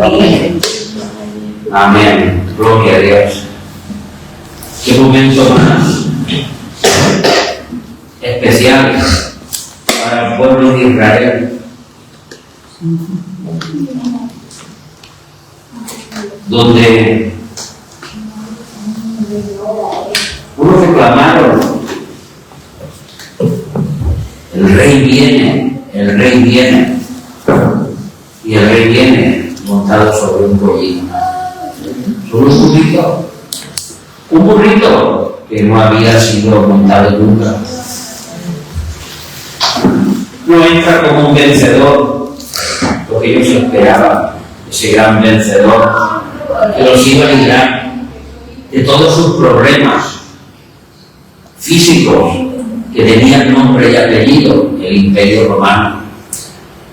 Amén. Amén. Gloria a Dios. Qué momento más especial para el pueblo de Israel, donde unos reclamaron: el rey viene, el rey viene. Y el rey viene montado sobre un pollino, sobre un burrito que no había sido montado nunca. No entra como un vencedor, lo que ellos esperaban, ese gran vencedor que los iba a librar de todos sus problemas físicos, que tenían nombre y apellido, el Imperio Romano.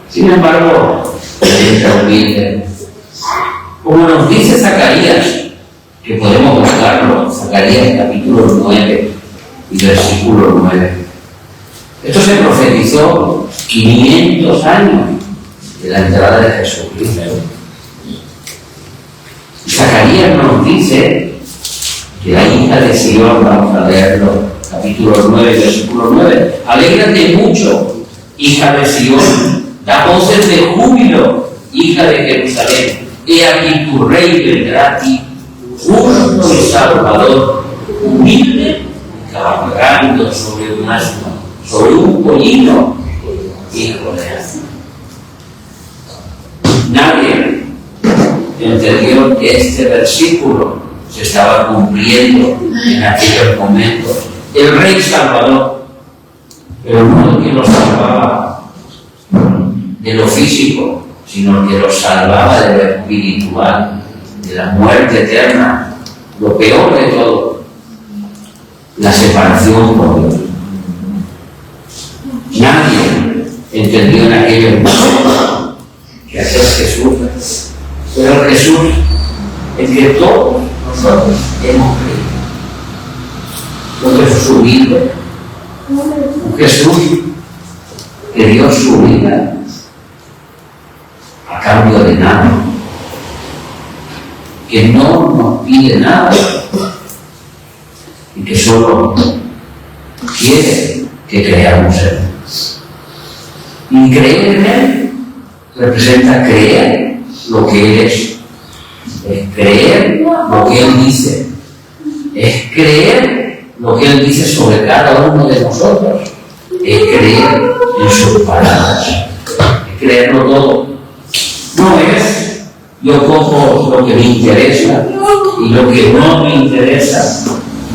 Sin embargo, entra humilde, como nos dice Zacarías, que podemos buscarlo, Zacarías capítulo 9 y versículo 9. Esto se profetizó 500 años de la entrada de Jesucristo. Zacarías nos dice que la hija de Sion, vamos a leerlo, capítulo 9, versículo 9, alégrate mucho, hija de Sion, da voces de júbilo, hija de Jerusalén. He aquí tu rey vendrá a ti, justo y salvador, humilde, cabalgando sobre un asno, sobre un pollino, hijo de asno. Nadie entendió que este versículo se estaba cumpliendo en aquellos momentos. El rey salvador, pero no el que lo salvaba de lo físico, sino que los salvaba de lo espiritual, de la muerte eterna, lo peor de todo, la separación con Dios. Nadie entendió en aquellos momentos que aquel Jesús, pero el Jesús en que todos nosotros hemos creído. Un Jesús humilde, un Jesús que dio su vida a cambio de nada, que no nos pide nada y que solo quiere que creamos en Él. Y creer en Él representa creer lo que Él es creer lo que Él dice, es creer lo que Él dice sobre cada uno de nosotros, es creer en sus palabras, es creerlo todo. No es yo cojo lo que me interesa y lo que no me interesa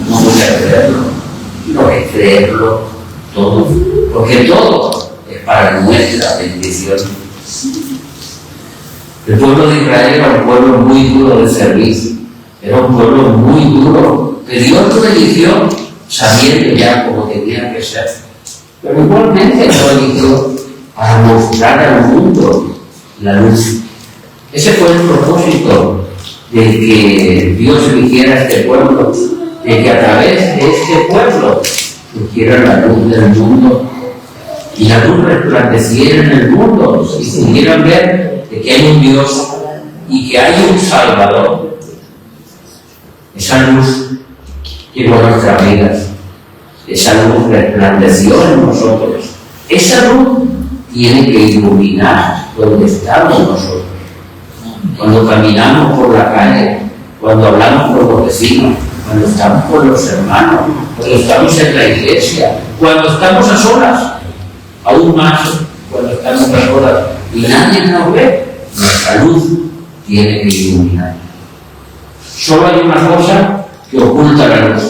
no voy a creerlo, no es creerlo todo, porque todo es para nuestra bendición. El pueblo de Israel era un pueblo muy duro de servicio, era un pueblo muy duro, que Dios lo eligió sabiendo ya cómo tenía que ser, pero igualmente lo eligió para mostrar al mundo la luz. Ese fue el propósito de que Dios eligiera este pueblo, de que a través de este pueblo surgiera la luz del mundo y la luz resplandeciera en el mundo y se pudieran ver de que hay un Dios y que hay un Salvador. Esa luz llegó a nuestras vidas, esa luz resplandeció en nosotros, esa luz tiene que iluminar donde estamos nosotros. Cuando caminamos por la calle, cuando hablamos con los vecinos, cuando estamos con los hermanos, cuando estamos en la iglesia, cuando estamos a solas, aún más cuando estamos a solas y nadie nos ve, nuestra luz tiene que iluminar. Solo hay una cosa que oculta la luz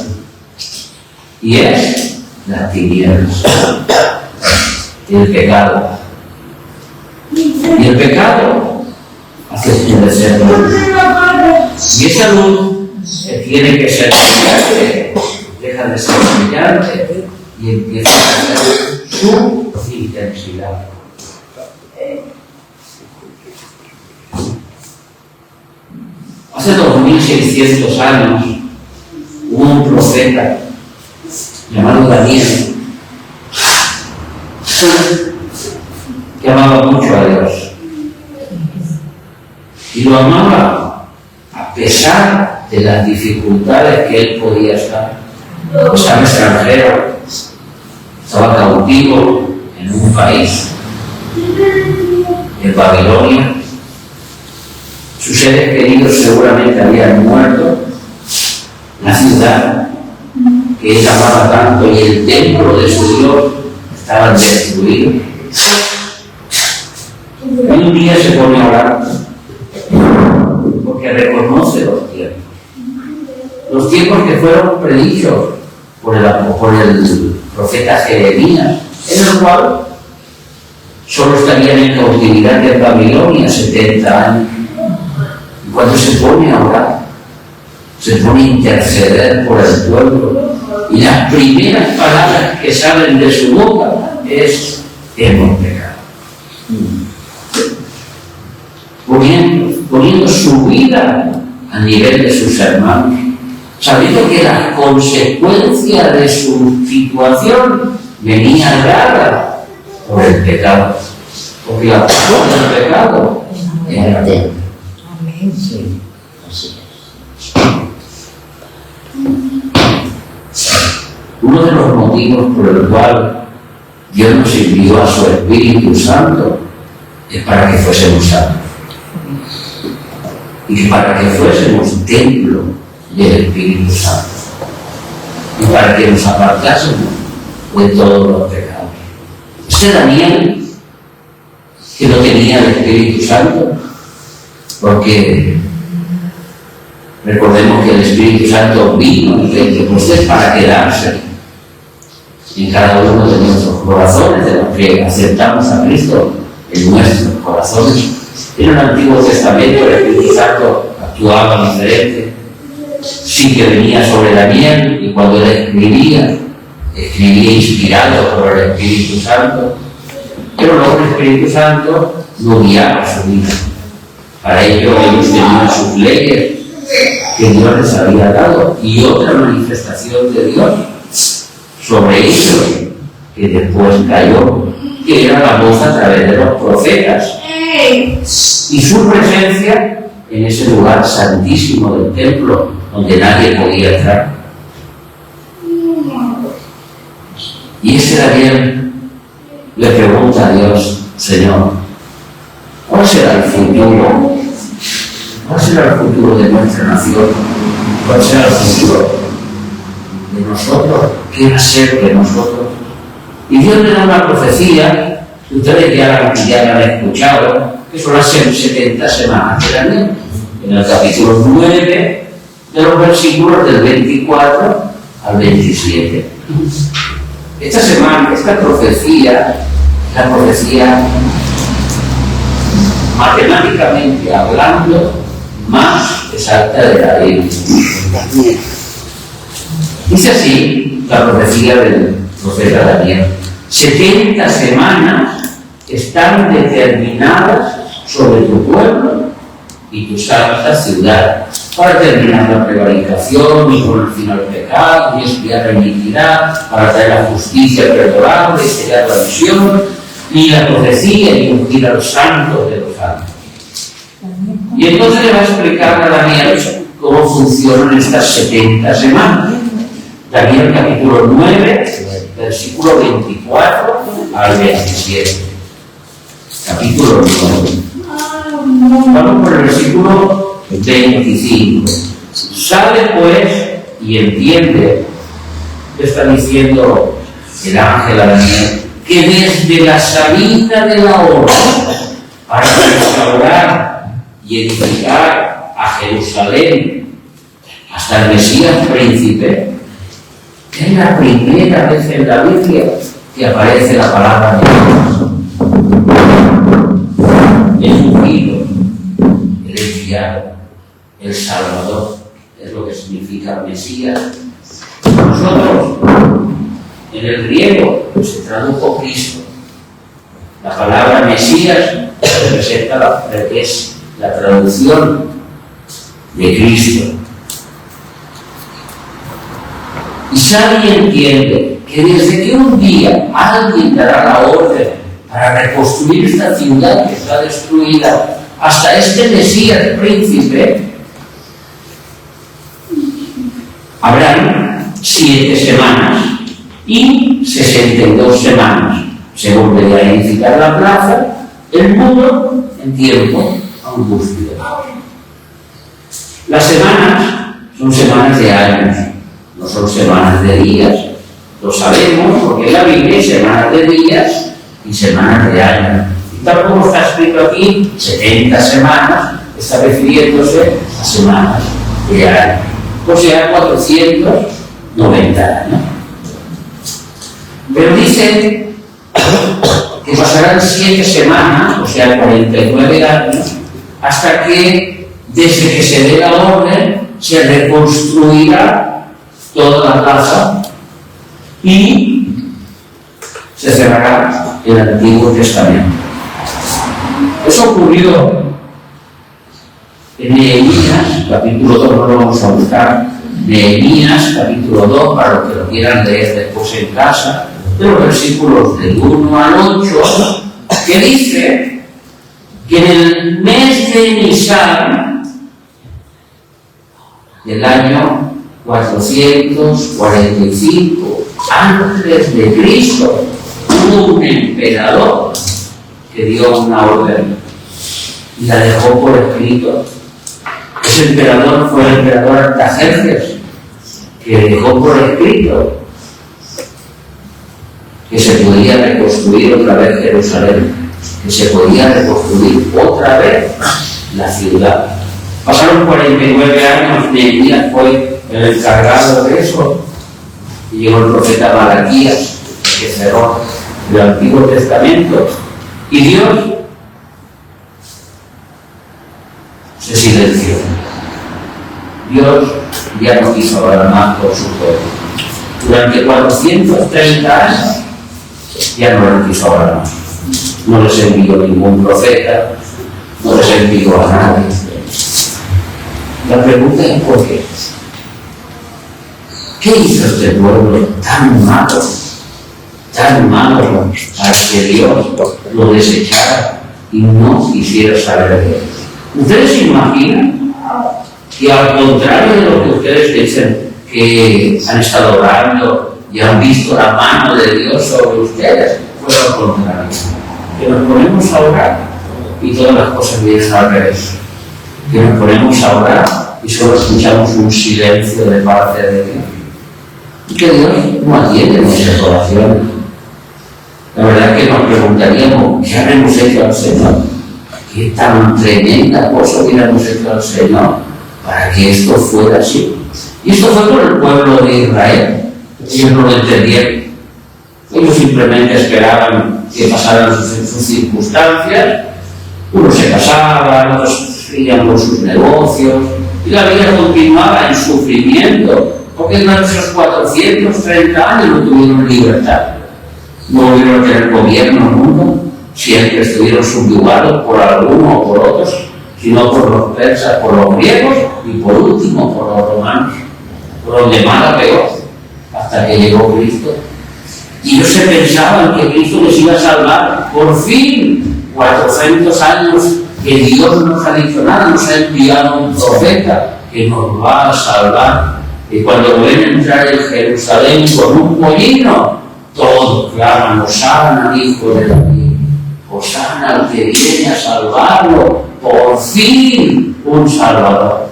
y es las tinieblas, el pecado. Y el pecado hace oscurecer la luz. Y esa luz tiene que ser brillante, deja de ser brillante y empieza a ser su intensidad. Hace 2600 años hubo un profeta llamado Daniel que amaba mucho a Dios, y lo amaba a pesar de las dificultades que él podía estar. Estaba extranjero, estaba cautivo en un país, en Babilonia. Sus seres queridos seguramente habían muerto, la ciudad que él amaba tanto y el templo de su Dios estaban destruidos. Y un día se pone a orar porque reconoce los tiempos que fueron predichos por el profeta Jeremías, en el cual solo estarían en cautividad en Babilonia 70 años. Y cuando se pone a orar, se pone a interceder por el pueblo, y las primeras palabras que salen de su boca es: hemos pecado. Poniendo su vida a nivel de sus hermanos, sabiendo que la consecuencia de su situación venía dada por el pecado, porque la paga del pecado era la muerte. Amén. Sí, así es. Uno de los motivos por el cual Dios nos envió a su Espíritu Santo es para que fuésemos santos y para que fuésemos templo del Espíritu Santo y para que nos apartásemos de todos los pecados. Daniel, que no tenía el Espíritu Santo, porque recordemos que el Espíritu Santo vino en Pentecostés para quedarse en cada uno de nuestros corazones, de los que aceptamos a Cristo en nuestros corazones. En el Antiguo Testamento el Espíritu Santo actuaba diferente, sí que venía sobre Daniel, y cuando él escribía inspirado por el Espíritu Santo, pero luego el Espíritu Santo no guiaba su vida. Para ello ellos tenían sus leyes que Dios les había dado y otra manifestación de Dios sobre ellos que después cayó, que era la voz a través de los profetas y su presencia en ese lugar santísimo del templo donde nadie podía entrar. Y ese Daniel le pregunta a Dios: Señor, ¿cuál será el futuro? ¿Cuál será el futuro de nuestra nación? ¿Cuál será el futuro de nosotros? ¿Qué va a ser de nosotros? Y Dios le da una profecía que ustedes ya la han escuchado, que son las 70 semanas de Daniel, en el capítulo 9, de los versículos del 24 al 27. Esta profecía, la profecía matemáticamente hablando más exacta de la Biblia. Dice así la profecía del profeta Daniel: 70 semanas están determinadas sobre tu pueblo y tu santa ciudad, para terminar la prevaricación y poner fin al pecado y expiar la iniquidad, para traer la justicia perdurable y sellar la visión y la profecía y ungir a los santos de los santos. Y entonces le va a explicar a Daniel cómo funcionan estas 70 semanas. Daniel capítulo 9, versículo 24 al 27. Capítulo 9. Vamos por el versículo 25. Sale pues y entiende, está diciendo el ángel a Daniel, que desde la salida de la hora para restaurar y edificar a Jerusalén hasta el Mesías príncipe, es la primera vez en la Biblia que aparece la palabra de Dios. El ungido, el enviado, el Salvador, es lo que significa Mesías. Nosotros, en el griego, se tradujo Cristo. La palabra Mesías representa la traducción de Cristo. Y sabe y entiende que desde que un día alguien dará la orden para reconstruir esta ciudad que está destruida hasta este Mesías príncipe, habrán 7 semanas y 62 semanas. Se volvería a edificar la plaza, el muro en tiempo angustia. Las semanas son semanas de años, no son semanas de días. Lo sabemos porque en la Biblia hay semanas de días y semanas de años. Y tal como está escrito aquí, 70 semanas, está refiriéndose a semanas de años. O sea, 490 años. Pero dice que pasarán 7 semanas, o sea, 49 años, hasta que, desde que se dé la orden, se reconstruirá toda la plaza y se cerrará el Antiguo Testamento. Eso ocurrió en Nehemías, capítulo 2, no lo vamos a buscar. Nehemías, capítulo 2, para los que lo quieran leer después en casa, de los versículos del 1 al 8, que dice que en el mes de Nisan del año 445 antes de Cristo, hubo un emperador que dio una orden y la dejó por escrito. Ese emperador fue el emperador Artajerjes, que dejó por escrito que se podía reconstruir otra vez Jerusalén, que se podía reconstruir otra vez la ciudad. Pasaron 49 años, Nehemías fue el encargado de eso, y llegó el profeta Malaquías, que cerró el Antiguo Testamento, y Dios se silenció. Dios ya no quiso hablar más por su pueblo. Durante 430 años ya no les quiso hablar más. No les envió ningún profeta, no les envió a nadie. La pregunta es ¿por qué? ¿Qué hizo este pueblo tan malo para que Dios lo desechara y no quisiera saber de él? ¿Ustedes se imaginan que al contrario de lo que ustedes dicen, que han estado orando y han visto la mano de Dios sobre ustedes, fue lo contrario? Que nos ponemos a orar y todas las cosas vienen al revés. Que nos ponemos a orar y solo escuchamos un silencio de parte de Dios. Y que Dios no atiende nuestras oraciones. La verdad es que nos preguntaríamos, ¿qué habremos hecho al Señor? ¿Qué tan tremenda cosa hubiéramos hecho al Señor para que esto fuera así? Y esto fue por el pueblo de Israel. Ellos no lo entendieron. Ellos simplemente esperaban que pasaran sus circunstancias. Unos se casaban, otros seguían por sus negocios, y la vida continuaba en sufrimiento, porque durante esos 430 años no tuvieron libertad. No volvieron a tener gobierno nunca, siempre estuvieron subyugados por algunos o por otros, sino por los persas, por los griegos y por último por los romanos, por donde más a peor, hasta que llegó Cristo. Y ellos se pensaban que Cristo les iba a salvar. Por fin, 400 años que Dios no nos ha dicho nada, nos ha enviado un profeta que nos va a salvar. Y cuando lo ven entrar en Jerusalén con un pollino, todos claman: Hosana, hijo de David, Hosana, al que viene a salvarlo, por fin un salvador.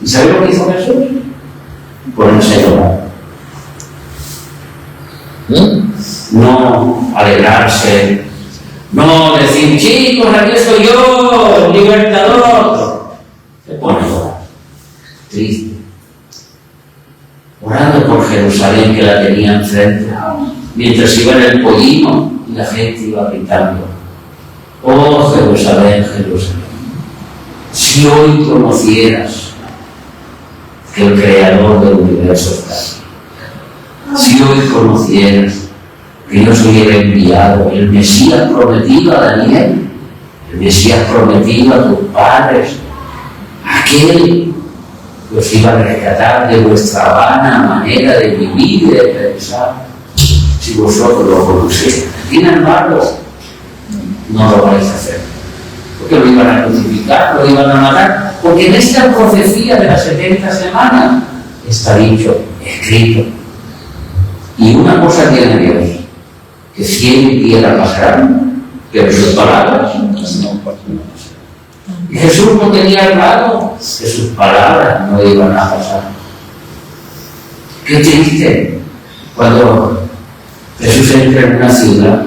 ¿Y sabe lo que hizo Jesús? Ponerse a llorar. No alegrarse, no decir: chicos, aquí estoy yo, el libertador. Se pone a llorar, triste, orando por Jerusalén, que la tenía enfrente, mientras iba en el pollino y la gente iba gritando: oh Jerusalén, Jerusalén, si hoy conocieras que el creador del universo está aquí, si hoy conocieras que yo soy el enviado, el Mesías prometido a Daniel, el Mesías prometido a tus padres, aquel que os iba a rescatar de vuestra vana manera de vivir y de pensar, si vosotros lo conocéis. Sin embargo, no lo vais a hacer. porque lo iban a crucificar, lo iban a matar, porque en esta profecía de las 70 semanas está dicho, escrito. Y una cosa tiene Dios, que cielo y tierra pasarán, pero sus palabras no pasarán. Y Jesús no tenía claro que sus palabras no iban a pasar. Qué triste cuando Jesús entra en una ciudad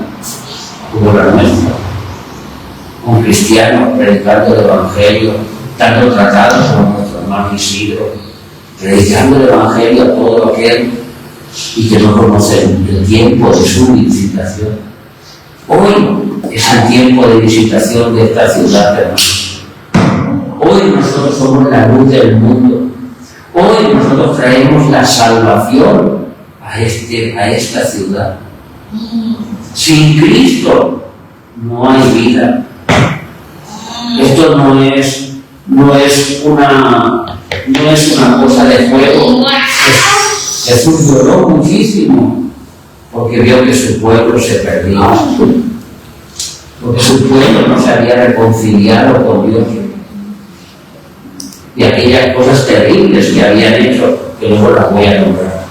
como la nuestra, un cristiano predicando el Evangelio, dando tratados como nuestro hermano Isidro, predicando el Evangelio a todo aquel y que no conocen el tiempo de su visitación. Hoy es el tiempo de visitación de esta ciudad, hermanos. Hoy nosotros somos la luz del mundo. Hoy nosotros traemos la salvación a esta ciudad. Sin Cristo no hay vida. Esto no es una cosa de juego. Jesús lloró muchísimo porque vio que su pueblo se perdía, porque su pueblo no se había reconciliado con Dios y aquellas cosas terribles que habían hecho, que luego las voy a nombrar.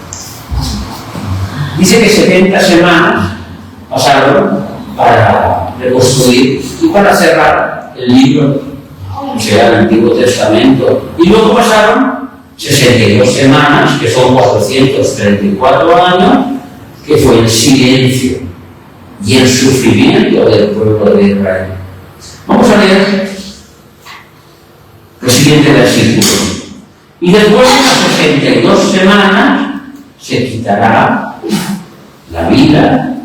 Dice que 70 semanas pasaron para reconstruir y para cerrar el libro, o sea, el Antiguo Testamento, y luego pasaron 62 semanas, que son 434 años, que fue el silencio y el sufrimiento del pueblo de Israel. Vamos a leer el siguiente versículo. Y después de las 62 semanas se quitará la vida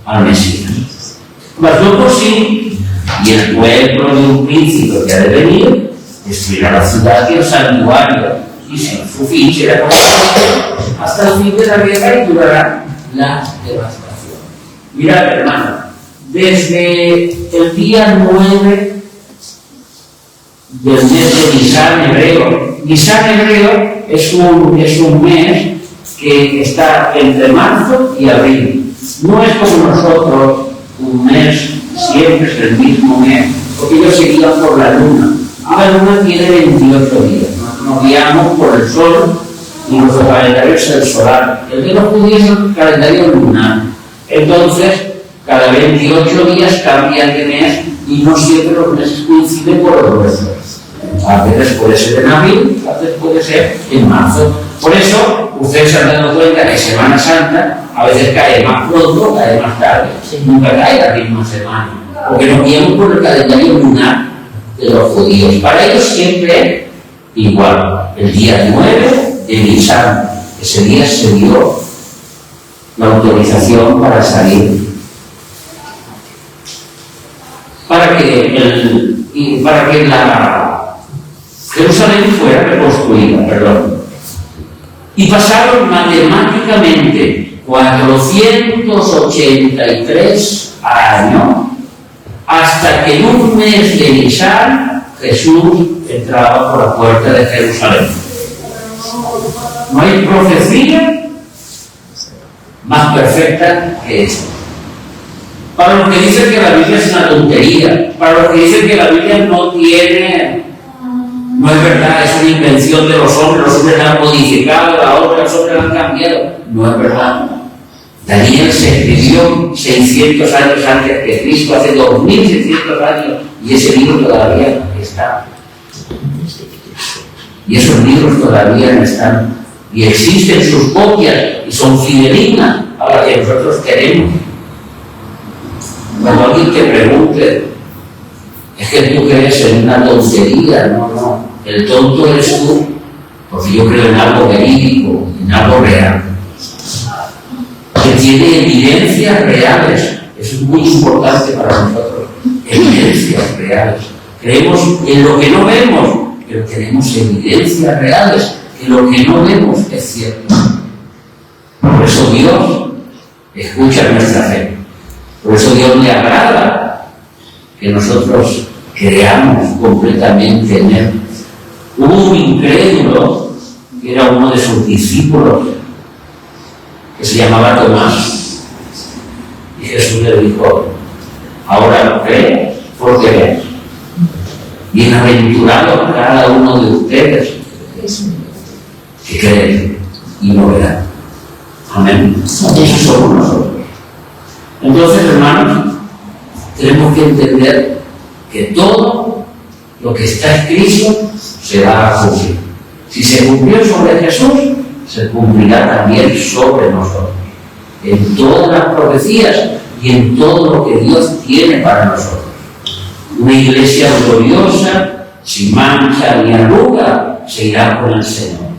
al Mesías. Mas no por sí, y el pueblo de un príncipe que ha de venir destruirá la ciudad y el santuario, y sin su fin será consumido hasta el fin de la guerra y durará la devastación. Mirad, hermano, desde el día 9 del mes de Nisan hebreo. Nisan hebreo es un mes que está entre marzo y abril. No es como nosotros un mes, siempre es el mismo mes, porque ellos se guían por la luna. La luna tiene 28 días. Nos guiamos por el sol y nuestro calendario es el solar. El de los judíos es el calendario lunar. Entonces, cada 28 días cambian de mes y no siempre los meses coinciden por los nuestros. A veces puede ser en abril, a veces puede ser en marzo. Por eso, ustedes se han dado cuenta que Semana Santa a veces cae más pronto, cae más tarde. Nunca cae la misma semana, porque nos guiamos por el calendario lunar de los judíos. Para ellos siempre igual. El día 9 de Nisan, ese día se dio la autorización para salir. Para que la Jerusalén fuera reconstruida, Y pasaron matemáticamente 483 años hasta que en un mes de Nisan Jesús entraba por la puerta de Jerusalén. No hay profecía más perfecta que esta. Para los que dicen que la Biblia es una tontería, para los que dicen que la Biblia no es verdad, es una invención de los hombres la han modificado, la otra, los hombres la han cambiado, no es verdad. Daniel se escribió 600 años antes que Cristo, hace 2600 años, y ese libro todavía está. Y esos libros todavía no están. Y existen sus copias y son fidedignas a las que nosotros queremos. Cuando alguien te pregunte, es que tú crees en una tontería, no. El tonto eres tú, porque yo creo en algo verídico, en algo real, que tiene evidencias reales. Eso es muy importante para nosotros, evidencias reales. Creemos en lo que no vemos, pero tenemos evidencias reales, que lo que no vemos es cierto. Por eso Dios escucha nuestra fe. Por eso Dios le agrada que nosotros creamos completamente en Él. Hubo un incrédulo que era uno de sus discípulos, que se llamaba Tomás. Y Jesús le dijo, ahora no crees, porque ves. Bienaventurado cada uno de ustedes que creen y lo verán. Amén. Esos somos nosotros. Entonces, hermanos, tenemos que entender que todo lo que está escrito se va a cumplir. Si se cumplió sobre Jesús, se cumplirá también sobre nosotros. En todas las profecías y en todo lo que Dios tiene para nosotros. Una iglesia gloriosa, sin mancha ni arruga, se irá con el Señor.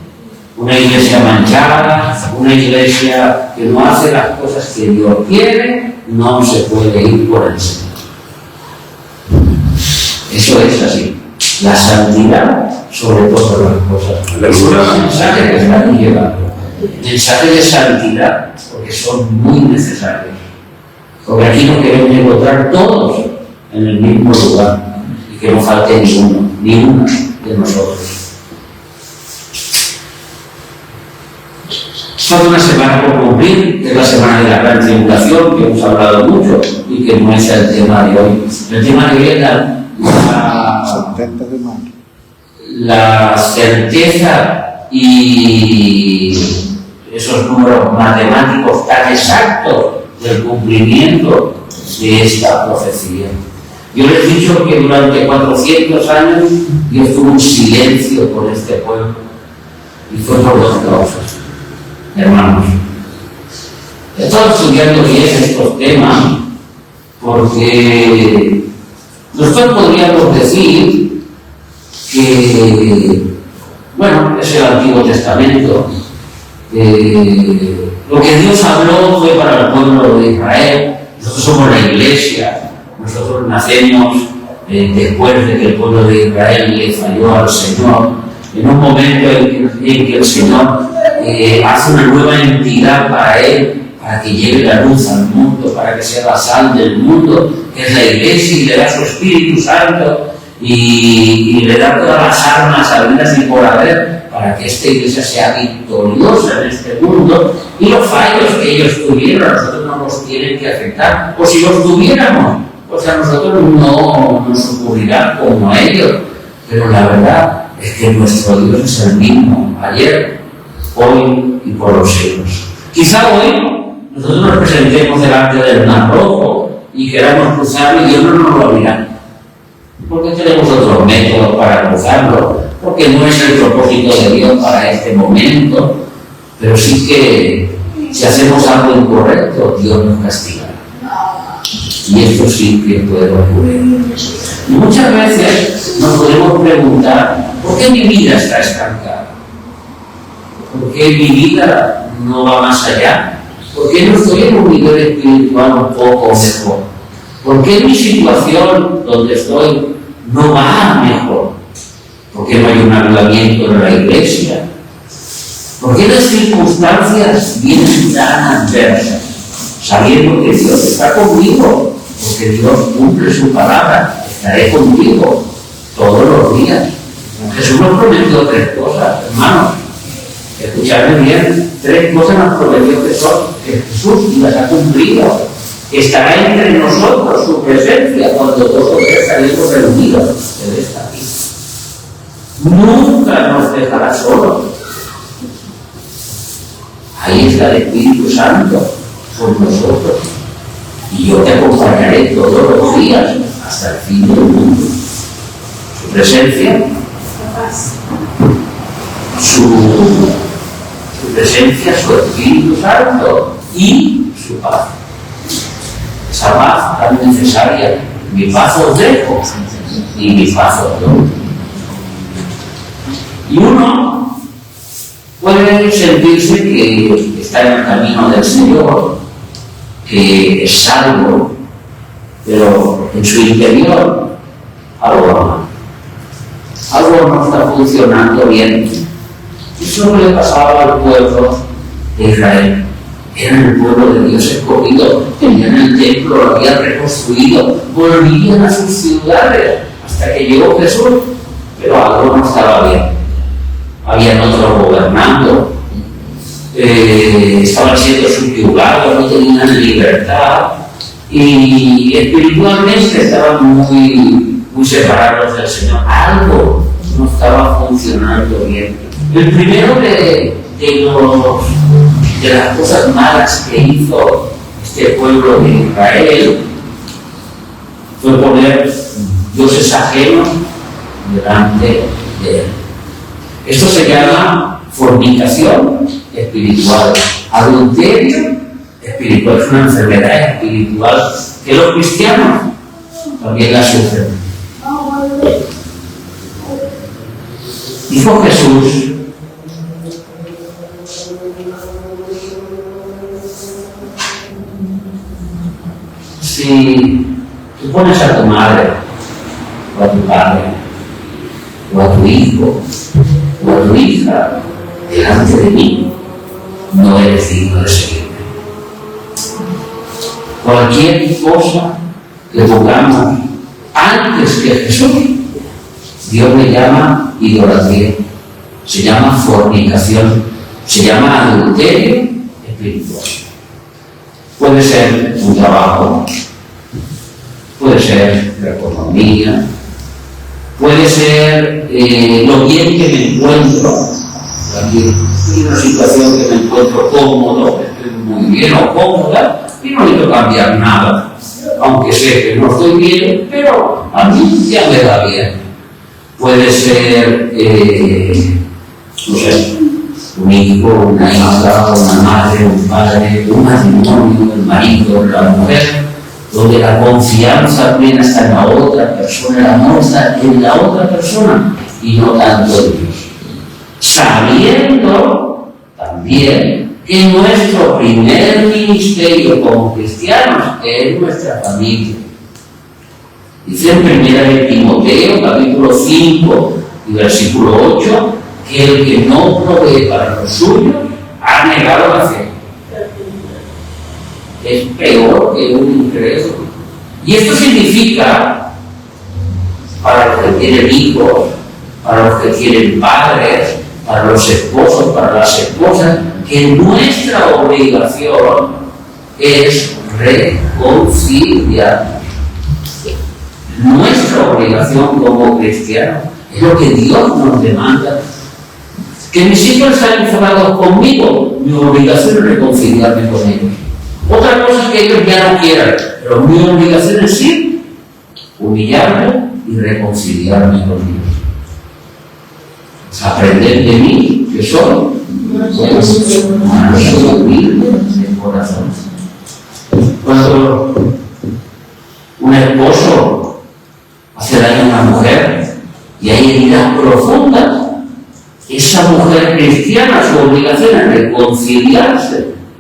Una iglesia manchada, una iglesia que no hace las cosas que Dios quiere, no se puede ir por el Señor. Eso es así. La santidad sobre todas las cosas. El mensaje que están llevando. Mensaje de santidad, porque son muy necesarios. Porque aquí nos queremos encontrar todos en el mismo lugar y que no falte ni una de nosotros. Falta una semana por cumplir, que es la semana de la gran tribulación, que hemos hablado mucho y que no es el tema de hoy. El tema de hoy es la certeza y esos números matemáticos tan exactos del cumplimiento de esta profecía. Yo les he dicho que durante 400 años Dios tuvo un silencio con este pueblo y fue por dos causas. Hermanos, he estado estudiando bien estos temas porque nosotros podríamos decir que, bueno, es el Antiguo Testamento. Lo que Dios habló fue para el pueblo de Israel. Nosotros somos la iglesia. Nosotros nacemos después de que el pueblo de Israel le falló al Señor. En un momento en que el Señor hace una nueva entidad para Él, para que lleve la luz al mundo, para que sea la sal del mundo, que es la iglesia, y le da su Espíritu Santo y le da todas las armas habidas y por haber para que esta iglesia sea victoriosa en este mundo, y los fallos que ellos tuvieron a nosotros no nos tienen que afectar, o si los tuviéramos, pues a nosotros no nos ocurrirá como a ellos, pero la verdad es que nuestro Dios es el mismo, ayer, hoy y por los siglos. Quizá hoy nosotros nos presentemos delante del Mar Rojo y queramos cruzarlo y Dios no nos lo abrirá, porque tenemos otros métodos para cruzarlo, porque no es el propósito de Dios para este momento, pero sí que si hacemos algo incorrecto, Dios nos castiga. Y esto sí que puede ocurrir. Y muchas veces nos podemos preguntar, ¿por qué mi vida está estancada? ¿Por qué mi vida no va más allá? ¿Por qué no estoy en un nivel espiritual un poco mejor? ¿Por qué mi situación donde estoy no va mejor? ¿Por qué no hay un avivamiento en la iglesia? ¿Por qué las circunstancias vienen tan adversas? Sabiendo que Dios está conmigo, porque Dios cumple su palabra, estaré contigo todos los días. Jesús nos prometió tres cosas, hermanos. Escuchadme bien, tres cosas nos prometió que Jesús las ha cumplido. Estará entre nosotros su presencia cuando todos estaremos reunidos. Él está aquí. Nunca nos dejará solos. Ahí está el Espíritu Santo con nosotros. Y yo te acompañaré todos los días hasta el fin del mundo. Su presencia, su presencia, su Espíritu Santo y su paz. Esa paz tan necesaria. Mi paz os dejo y mi paz os doy. Y uno puede sentirse que está en el camino del Señor, que es salvo, pero en su interior algo no está funcionando bien. Eso no le pasaba al pueblo de Israel. Eran el pueblo de Dios escogido, tenían el templo, lo habían reconstruido, volvían a sus ciudades hasta que llegó Jesús, pero algo no estaba bien. Habían otros gobernando, estaban siendo subyugados, no tenían libertad y espiritualmente estaban muy muy separados del Señor. Algo no estaba funcionando bien. El primero de las cosas malas que hizo este pueblo de Israel fue poner dioses ajenos delante de él. Esto se llama fornicación espiritual, adulterio espiritual. Es una enfermedad espiritual que los cristianos también la sufren. Dijo Jesús: si tú pones a tu madre o a tu padre o a tu hijo o a tu hija delante de mí, no eres digno de seguirme. Cualquier cosa que pongamos antes que Jesús, Dios le llama idolatría, se llama fornicación, se llama adulterio espiritual. Puede ser un trabajo, puede ser la economía, puede ser lo bien que me encuentro. Aquí hay una situación que me encuentro cómodo, estoy muy bien o cómoda y no necesito cambiar nada, aunque sé que no estoy bien, pero a mí ya me da bien. Puede ser, no sé, un hijo, una hija, una madre, un padre, un matrimonio, el marido, la mujer, donde la confianza plena está en la otra persona, el amor está en la otra persona y no tanto en Dios. Sabiendo también que nuestro primer ministerio como cristianos es nuestra familia. Dice en 1 de Timoteo, capítulo 5 y versículo 8, que el que no provee para los suyos ha negado la fe. Es peor que un incrédulo. Y esto significa, para los que tienen hijos, para los que tienen padres, para los esposos, para las esposas, que nuestra obligación es reconciliar. Nuestra obligación como cristianos es lo que Dios nos demanda. Que mis hijos están enfadados conmigo, mi obligación es reconciliarme con ellos. Otra cosa es que ellos ya no quieran, pero mi obligación es ir, humillarme y reconciliarme con ellos. Aprender de mí, que soy humilde de corazón. Cuando un esposo hace daño a una mujer y hay heridas profundas, esa mujer cristiana, su obligación es reconciliarse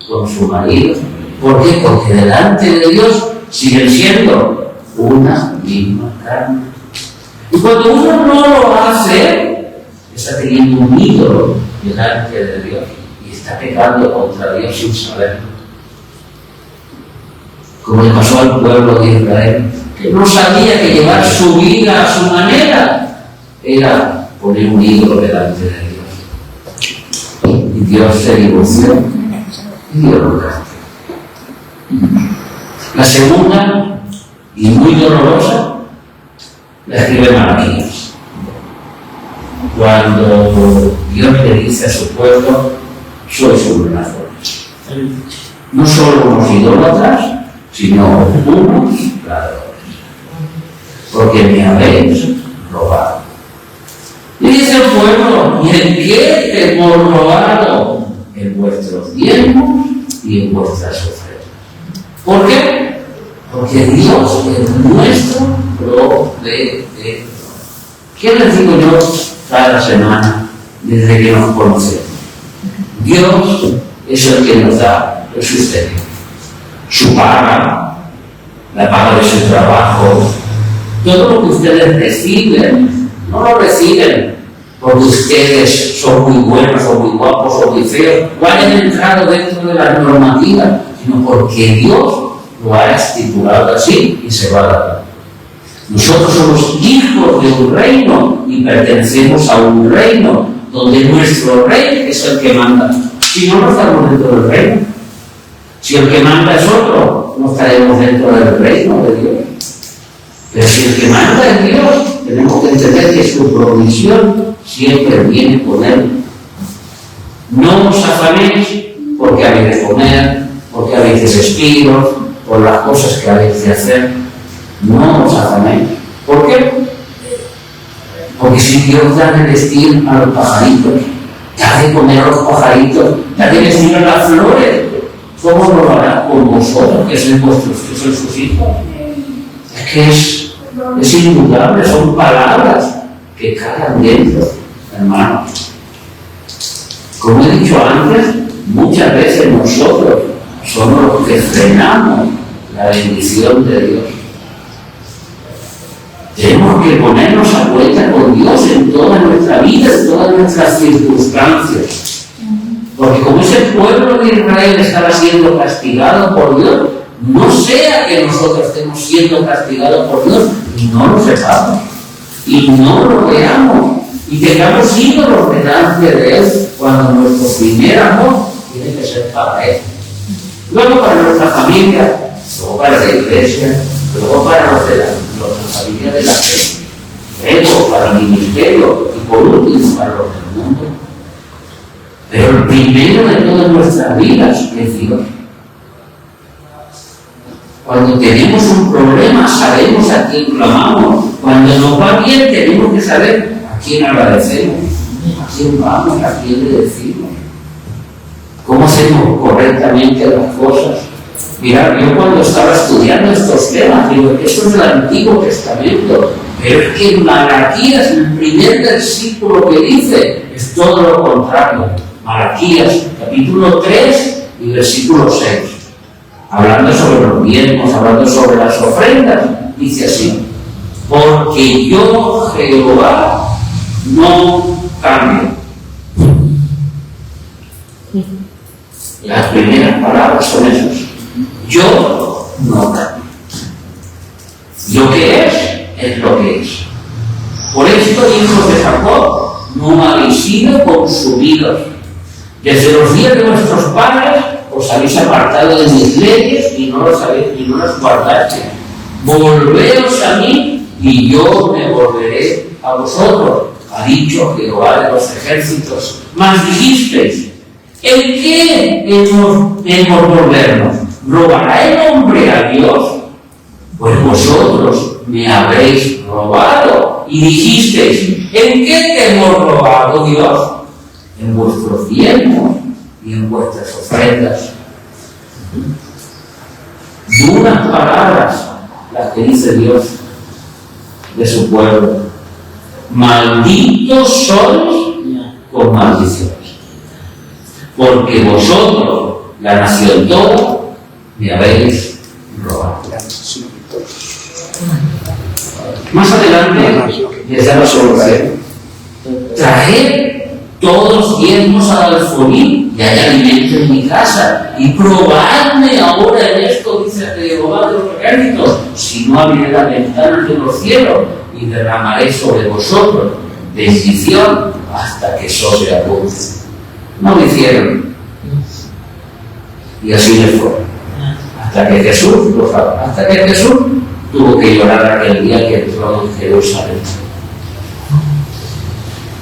con su marido. ¿Por qué? Porque delante de Dios siguen siendo una misma carne. Y cuando uno no lo hace, está teniendo un ídolo delante de Dios y está pecando contra Dios sin saberlo. Como le pasó al pueblo de Israel, que no sabía que llevar su vida a su manera era poner un ídolo delante de Dios. Y Dios se divorció y Dios lo castigo. La segunda, y muy dolorosa, la escribe Malaquías. Cuando Dios le dice a su pueblo: sois unos ladrones. No solo unos idólatras, sino unos ladrones. Porque me habéis robado. Y dice el pueblo: ¿y en qué te hemos robado? En vuestros diezmos y en vuestras ofrendas. ¿Por qué? Porque Dios es nuestro proveedor. ¿Qué les digo yo cada semana desde que nos conocemos? Dios es el que nos da el sustento, su paga, la paga de su trabajo. Todo lo que ustedes reciben, no lo reciben porque ustedes son muy buenos, son muy guapos, son muy feos, o hayan entrado dentro de la normativa, sino porque Dios lo ha estipulado así y se va a dar. Nosotros somos hijos de un reino y pertenecemos a un reino donde nuestro rey es el que manda. Si no, no estamos dentro del reino. Si el que manda es otro, no estaremos dentro del reino de Dios. Pero si el que manda es Dios, tenemos que entender que su provisión siempre viene con Él. No os afanéis porque habéis de comer, porque habéis de vestiros, por las cosas que habéis de hacer. No os afanéis. ¿Por qué? Porque si Dios da de vestir a los pajaritos, da de comer a los pajaritos, da de vestir a las flores, ¿cómo lo hará con vosotros, que sois vuestros, que sois sus hijos? Es que es indudable, son palabras que calan dentro, hermano. Como he dicho antes, muchas veces nosotros somos los que frenamos la bendición de Dios. Tenemos que ponernos a cuenta con Dios en toda nuestra vida, en todas nuestras circunstancias. Porque como ese pueblo de Israel estaba siendo castigado por Dios, no sea que nosotros estemos siendo castigados por Dios y no lo sepamos, y no lo veamos, y tengamos ídolos delante de Él, cuando nuestro primer amor tiene que ser para Él. Luego para nuestra familia, luego para la iglesia, luego para los de la familia de la fe, luego para el ministerio y por último para los del mundo. Pero el primero de todas nuestras vidas es Dios. Cuando tenemos un problema sabemos a quién clamamos. Cuando nos va bien tenemos que saber a quién agradecemos, a quién vamos, a quién le decimos. ¿Cómo hacemos correctamente las cosas? Mirad, yo cuando estaba estudiando estos temas, digo que eso es el Antiguo Testamento, pero es que en Malaquías, el primer versículo que dice, es todo lo contrario. Malaquías, capítulo 3 y versículo 6. Hablando sobre los diezmos, hablando sobre las ofrendas, dice así: porque yo, Jehová, no cambio. Las primeras palabras son esas. Yo no cambio. Lo que es lo que es. Por esto, hijos de Jacob, no habéis sido consumidos. Desde los días de vuestros padres os habéis apartado de mis leyes y no las guardasteis. Volveos a mí y yo me volveré a vosotros, ha dicho Jehová de los ejércitos. Mas dijisteis: ¿en qué hemos volvernos? ¿Robará el hombre a Dios? Pues vosotros me habréis robado. Y dijisteis: ¿en qué te hemos robado, Dios? En vuestros diezmos y en vuestras ofrendas. Duras palabras las que dice Dios de su pueblo. Malditos sois con maldiciones, porque vosotros, la nación toda, me habéis robado. Más adelante les da la solución: traed todos los diezmos al alfolí y hay alimento en mi casa, y probadme ahora en esto, dice Jehová de los ejércitos, si no abriré las ventanas de los cielos y derramaré sobre vosotros bendición hasta que sobreabunde. No lo hicieron, y así les fue, hasta que Jesús tuvo que llorar aquel día que entró en Jerusalén.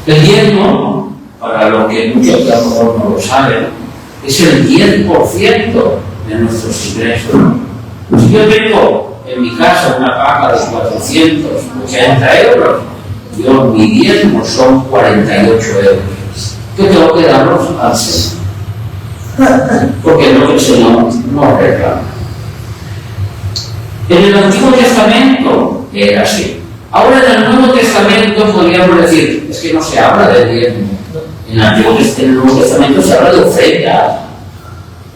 El diezmo, para los que muchos de a lo mejor no lo saben, es el 10% de nuestros ingresos. Si yo tengo en mi casa una paga de 480 euros, yo mi diezmo son 48 euros. ¿Qué tengo que darlos al Señor? Porque no, el Señor no reclama. En el Antiguo Testamento era así. Ahora en el Nuevo Testamento podríamos decir, es que no se habla del diezmo. En el Nuevo Testamento se habla de ofrenda,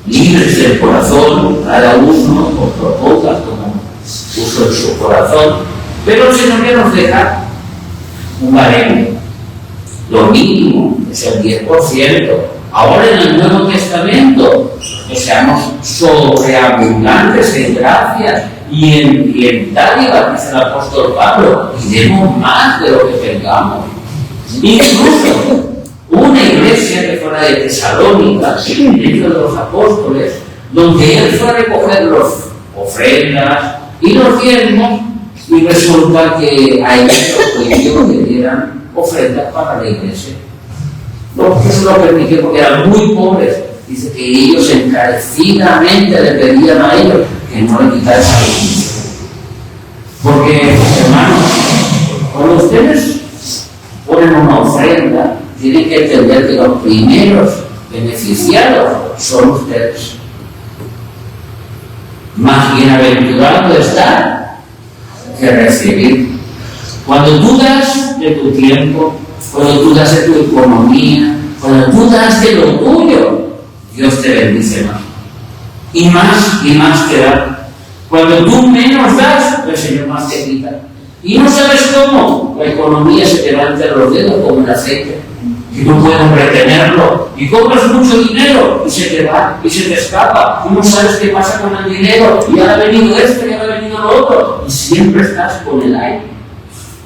libres del corazón, cada uno por propuesta, como puso en su corazón. Pero el Señor ya nos deja un baremo. Lo mínimo es el 10%. Ahora en el Nuevo Testamento, que seamos sobreabundantes en gracia y en dádiva, dice el apóstol Pablo, y demos más de lo que tengamos. Incluso una iglesia que fuera de Tesalónica, dentro de los apóstoles, donde él fue a recoger las ofrendas y los diezmos, y resulta que a ellos los prohibió que dieran ofrendas para la iglesia. No, porque eso lo permitió porque eran muy pobres. Dice que ellos encarecidamente le pedían a ellos que no le quitaran la iglesia. Porque, hermanos, cuando ustedes ponen una ofrenda, tienen que entender que los primeros beneficiados son ustedes. Más bienaventurado está que recibir. Cuando tú das de tu tiempo, cuando tú das de tu economía, cuando tú das de lo tuyo, Dios te bendice más. Y más te da. Cuando tú menos das, el Señor más te quita. Y no sabes cómo, la economía se te va entre los dedos como el aceite. Y no puedes retenerlo. Y compras mucho dinero y se te va, y se te escapa. Y no sabes qué pasa con el dinero. Y ahora ha venido esto, y ahora ha venido lo otro. Y siempre estás con el aire.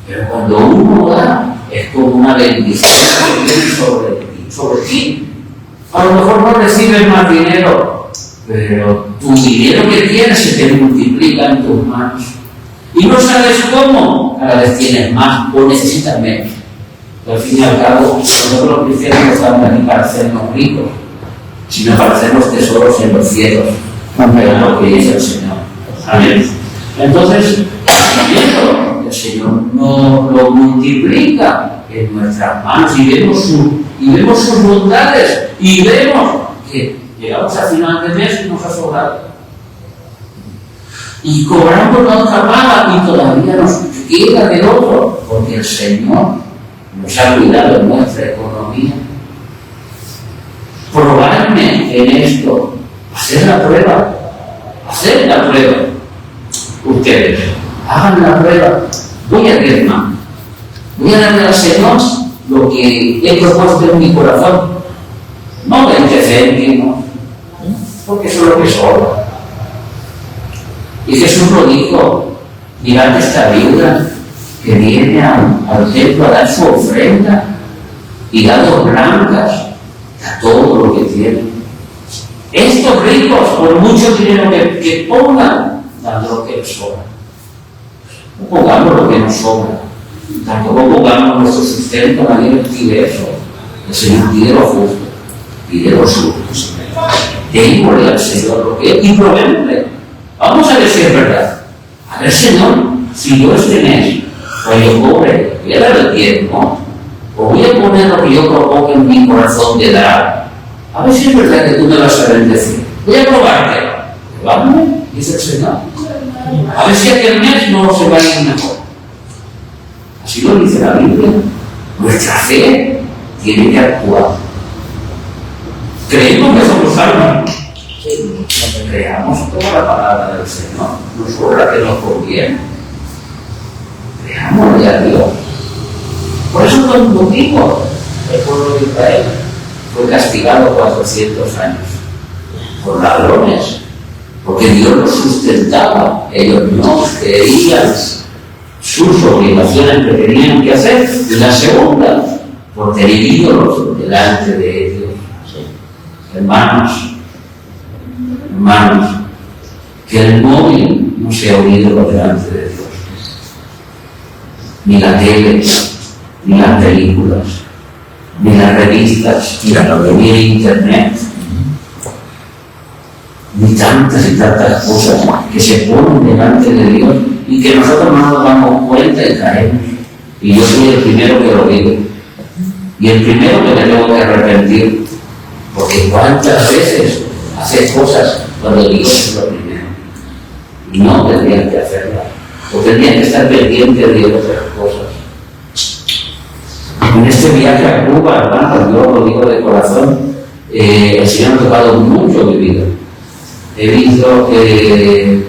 Pero cuando uno da, es como una bendición que viene sobre ti. A lo mejor no recibes más dinero, pero tu dinero que tienes se te multiplica en tus manos. Y no sabes cómo, cada vez tienes más o necesitas menos. Al fin y al cabo, nosotros los cristianos no estamos aquí para hacernos ricos, sino para hacernos tesoros en los cielos, para lo que dice el Señor. Amén. Entonces, viendo que el Señor nos lo multiplica en nuestras manos y vemos sus bondades y vemos que llegamos al final de mes y nos ha sobrado. Y cobramos la otra paga y todavía nos queda del otro, porque el Señor nos ha cuidado en nuestra economía. Probarme en esto, hacer la prueba. Ustedes, hagan la prueba. Voy a diezmar. Voy a darle al Señor lo que he propuesto en mi corazón. No 20 céntimos, porque eso es lo que sobra. Y Jesús lo dijo, mirad esta viuda que viene al templo a dar su ofrenda y da 2 blancas, da todo lo que tiene. Estos ricos, por mucho dinero que pongan, dan lo que les sobra. No pongamos lo que nos sobra. Tampoco pongamos nuestro sustento, nadie nos pide eso. El Señor pide lo justo, pide lo suyo. Démosle al Señor lo que es y probémosle. Vamos a ver si es verdad. A ver, Señor, si yo este mes, o yo cobre, voy a dar el tiempo, o voy a poner lo que yo propongo en mi corazón de dar. A ver si es verdad que tú me vas a bendecir. Voy a probarte. Vamos, dice el Señor. A ver si aquel mes no se va a ir mejor. Así lo dice la Biblia. Nuestra fe tiene que actuar. Creemos que somos salvos. Creamos toda la palabra del Señor. No solo la que nos conviene. Creámosle a Dios. Por eso fue un motivo el pueblo de Israel fue castigado 400 años por ladrones, porque Dios los sustentaba. Ellos no querían sus obligaciones que tenían que hacer, y la segunda, por tener ídolos delante de Dios. Hermanos, que el móvil no sea un ídolo delante de Dios, ni la tele, ni las películas, ni las revistas, ni el internet, ni tantas y tantas cosas que se ponen delante de Dios y que nosotros no nos damos cuenta y caemos. Y yo soy el primero que lo digo, y el primero que me tengo que arrepentir, porque cuántas veces haces cosas cuando Dios es lo primero y no tendrían que hacerlas, o tendrían que estar pendientes de otras cosas. En este viaje a Cuba, hermanos, yo lo digo de corazón, el Señor ha tocado mucho mi vida. He visto que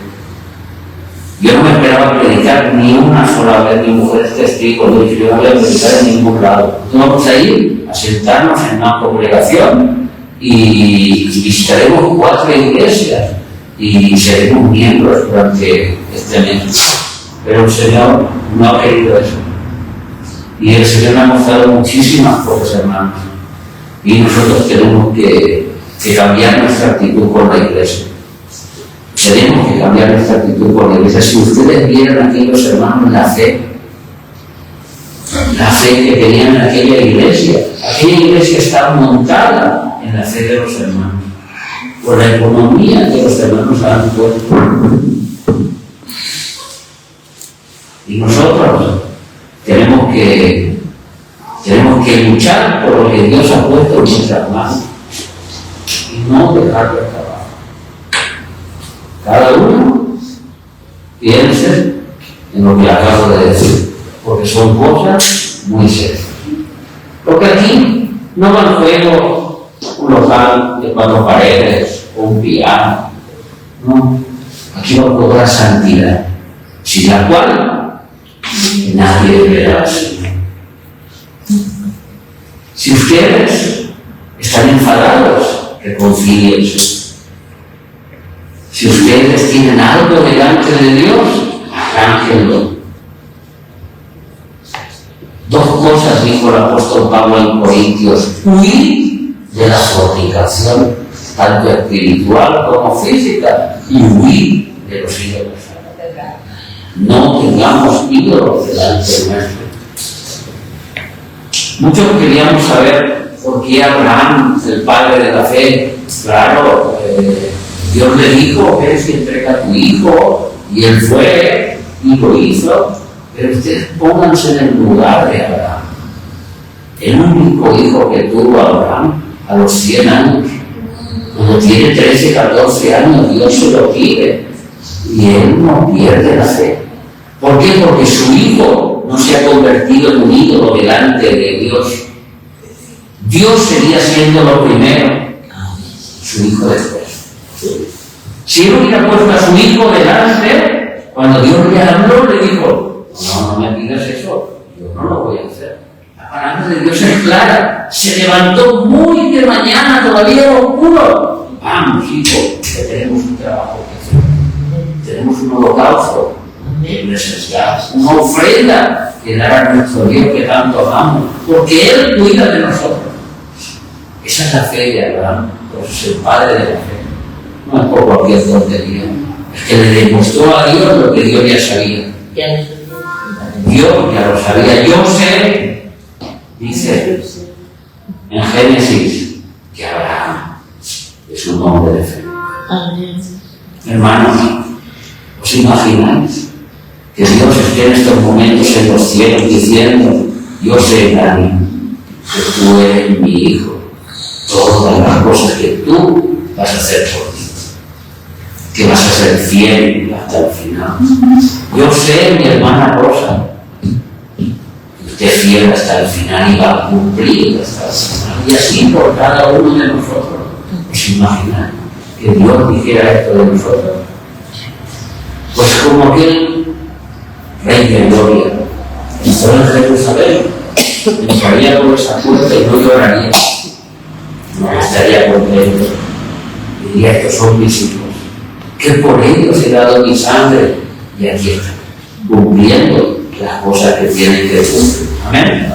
yo no me esperaba predicar ni una sola vez. Mi mujer es testigo, yo no voy a predicar en ningún lado. Vamos a ir a sentarnos en una congregación y visitaremos 4 iglesias y seremos miembros durante este mes. Pero el Señor no ha querido eso. Y el Señor me ha mostrado muchísimas cosas, hermanos. Y nosotros tenemos que cambiar nuestra actitud con la iglesia. tenemos que cambiar nuestra actitud, porque dice, si ustedes vieran a aquellos hermanos la fe que tenían en aquella iglesia está montada en la fe de los hermanos, por la economía que los hermanos han puesto. Y nosotros tenemos que luchar por lo que Dios ha puesto en nuestras manos y no dejarlo acabar. Cada uno piense en lo que acabo de decir, porque son cosas muy serias. Porque aquí no va en juego un local de 4 paredes o un piano, no, aquí va en juego la santidad, sin la cual nadie verá al Señor. Si ustedes están enfadados, reconcíliense. Si ustedes tienen algo delante de Dios, arránquenlo. 2 cosas dijo el apóstol Pablo en Corintios: huid de la fornicación, tanto espiritual como física, y huid de los ídolos. No tengamos ídolos delante nuestro. Muchos queríamos saber por qué Abraham, el padre de la fe, claro, Dios le dijo, ves y entrega a tu hijo, y él fue y lo hizo, pero ustedes pónganse en el lugar de Abraham. El único hijo que tuvo Abraham a los 100 años, cuando tiene 13, 14 años, Dios se lo pide, y él no pierde la fe. ¿Por qué? Porque su hijo no se ha convertido en un ídolo delante de Dios. Dios seguía siendo lo primero, su hijo después. Si él hubiera puesto a su hijo delante, cuando Dios le habló, le dijo, no me pidas eso, yo no lo voy a hacer. La palabra de Dios es clara. Se levantó muy de mañana, todavía oscuro. Vamos, hijo, que tenemos un trabajo que hacer. Tenemos un holocausto presencial, una ofrenda que dar a nuestro Dios que tanto amamos, porque Él cuida de nosotros. Esa es la fe de Abraham, pues es el padre de la fe. No es por cualquier tontería, es que le demostró a Dios lo que Dios ya sabía. Dios ya lo sabía. Yo sé, dice en Génesis, que Abraham es un hombre de fe. Hermanos, ¿os imagináis que Dios esté en estos momentos en los cielos diciendo, yo sé, Dani, que tú eres mi hijo, todas las cosas que tú vas a hacer por mí, que vas a ser fiel hasta el final? Yo sé, mi hermana Rosa, que usted es fiel hasta el final y va a cumplir hasta el final, y así por cada uno de nosotros. ¿Os imagináis que Dios dijera esto de nosotros? Pues como aquel Rey de Gloria entró en Jerusalén, entraría por esa puerta y no lloraría, no estaría contento, diría, estos son mis hijos, que por ellos he dado mi sangre, y aquí están, cumpliendo las cosas que tienen que cumplir. Amén.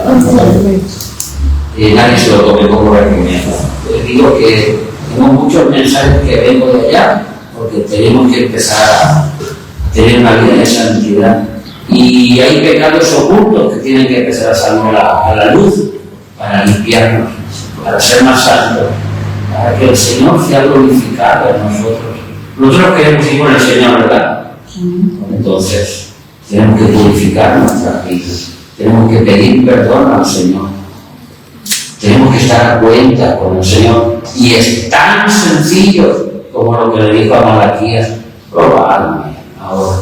Nadie se lo tome como recomienda. Les digo que tengo muchos mensajes que vengo de allá, porque tenemos que empezar a tener una vida de santidad. Y hay pecados ocultos que tienen que empezar a salir a la luz para limpiarnos, para ser más santos, para que el Señor sea glorificado en nosotros. Nosotros queremos ir con el Señor, ¿verdad? Entonces, tenemos que purificar nuestras vidas, tenemos que pedir perdón al Señor, tenemos que estar a cuenta con el Señor. Y es tan sencillo como lo que le dijo a Malaquías: probadme ahora,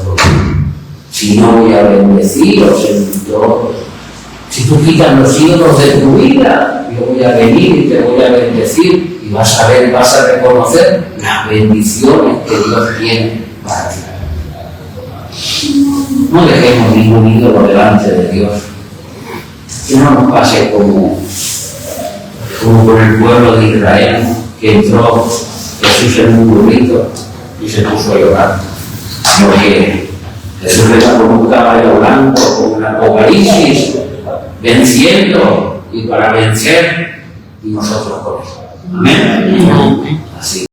si no voy a bendeciros en todo. Si tú quitas los ídolos de tu vida, yo voy a venir y te voy a bendecir, y vas a ver, vas a reconocer las bendiciones que Dios tiene para ti. No dejemos ningún ídolo delante de Dios. Que no nos pase como con el pueblo de Israel, que entró Jesús en un burrito y se puso a llorar. Porque Jesús era como un caballo blanco, con un apocalipsis, venciendo, y para vencer, y nosotros con eso. Amén. Así.